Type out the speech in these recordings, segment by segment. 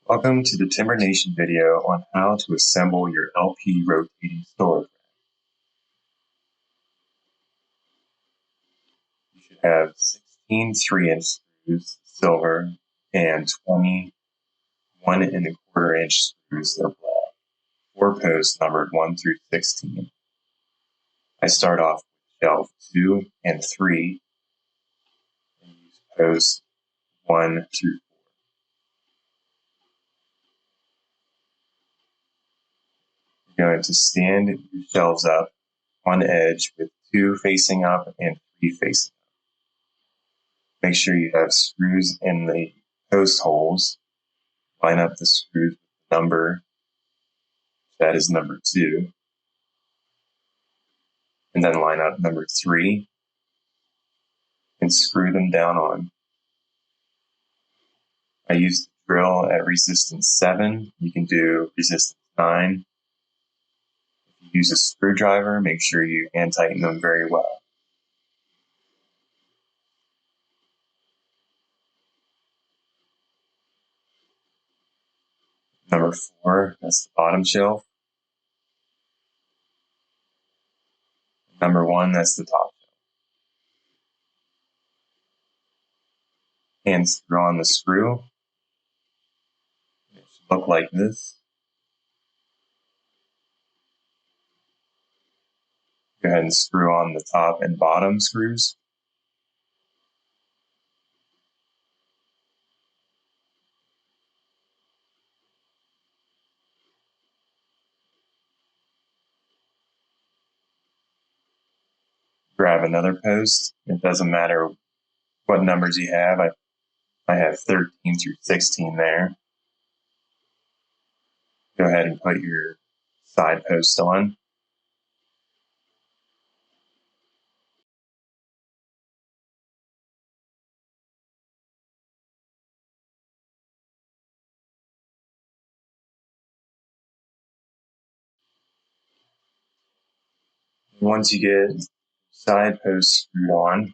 Welcome to the Timbernation video on how to assemble your LP rotating storage rack. You should have 16 3-inch screws, silver, and 20 1¼ inch screws, they're black. 4 posts numbered 1 through 16. I start off with shelf 2 and 3 and use posts 1 through 4. You're going to stand your shelves up on edge with 2 facing up and 3 facing up. Make sure you have screws in the post holes. Line up the screws with the number, that is number 2, and then line up number 3 and screw them down on. I use the drill at resistance 7. You can do resistance 9. If you use a screwdriver, make sure you hand tighten them very well. Number 4, that's the bottom shelf. Number 1, that's the top shelf. Hand screw on the screw. It should look like this. Go ahead and screw on the top and bottom screws. Grab another post. It doesn't matter what numbers you have. I have 13 through 16 there. Go ahead and put your side post on. Once you get side post screwed on,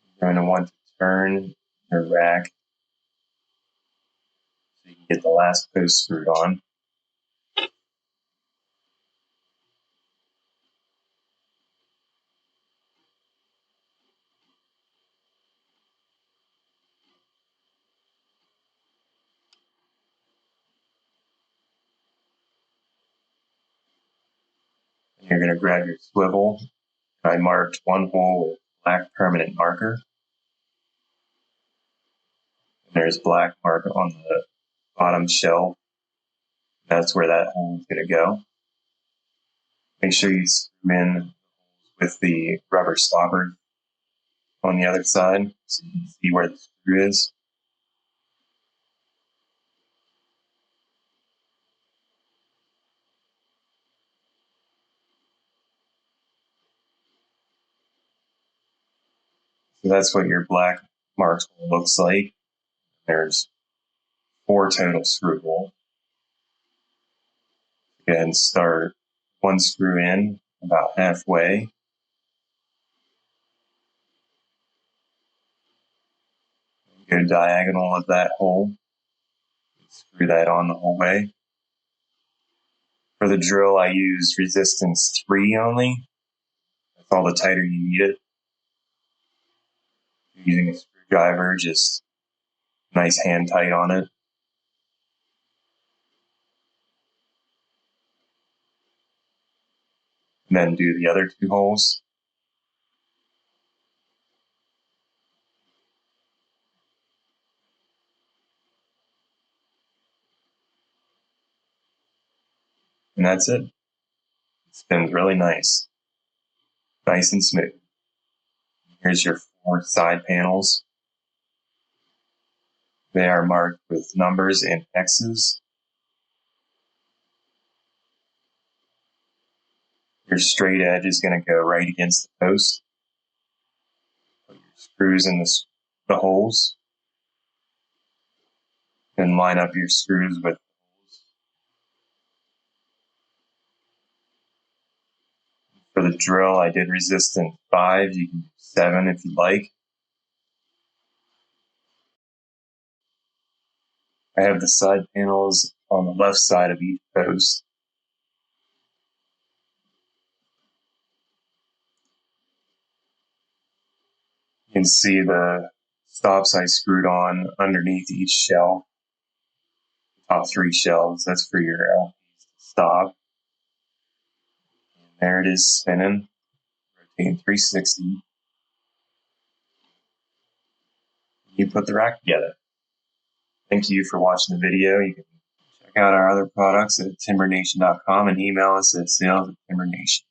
you're going to want to turn your rack so you can get the last post screwed on. And you're going to grab your swivel. I marked one hole with black permanent marker. And there's black mark on the bottom shelf. That's where that hole is going to go. Make sure you screw in with the rubber stopper on the other side so you can see where the screw is. So that's what your black marked hole looks like. There's 4 total screw holes. Go ahead and start one screw in about halfway. Go diagonal of that hole. Screw that on the whole way. For the drill, I use resistance 3 only. That's all the tighter you need it. If you're using a screwdriver, just nice hand tight on it. And then do the other 2 holes. And that's it. It spins really nice. Nice and smooth. Here's your 4 side panels. They are marked with numbers and X's. Your straight edge is going to go right against the post. Put your screws in the holes. And line up your screws with the holes. For the drill, I did resistance 5. You can do 7 if you like. I have the side panels on the left side of each post. You can see the stops I screwed on underneath each shelf. Top 3 shelves, that's for your LPs to stop. And there it is spinning, rotating 360. You put the rack together. Thank you for watching the video. You can check out our other products at timbernation.com and email us at sales@timbernation.